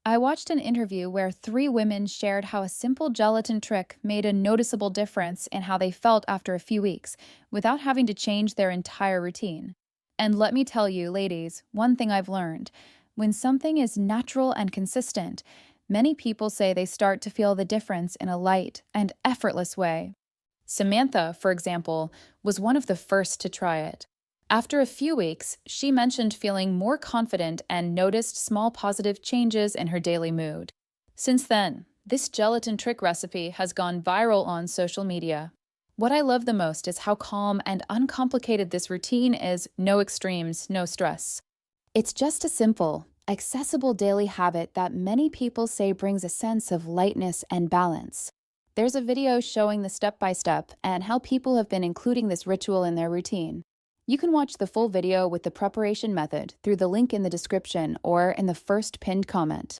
I watched an interview where three women shared how a simple gelatin trick made a noticeable difference in how they felt after a few weeks, without having to change their entire routine. And let me tell you, ladies, one thing I've learned: when something is natural and consistent, many people say they start to feel the difference in a light and effortless way. Samantha, for example, was one of the first to try it. After a few weeks, she mentioned feeling more confident and noticed small positive changes in her daily mood. Since then, this gelatin trick recipe has gone viral on social media. What I love the most is how calm and uncomplicated this routine is: no extremes, no stress. It's just a simple, accessible daily habit that many people say brings a sense of lightness and balance. There's a video showing the step by step and how people have been including this ritual in their routine. You can watch the full video with the preparation method through the link in the description or in the first pinned comment.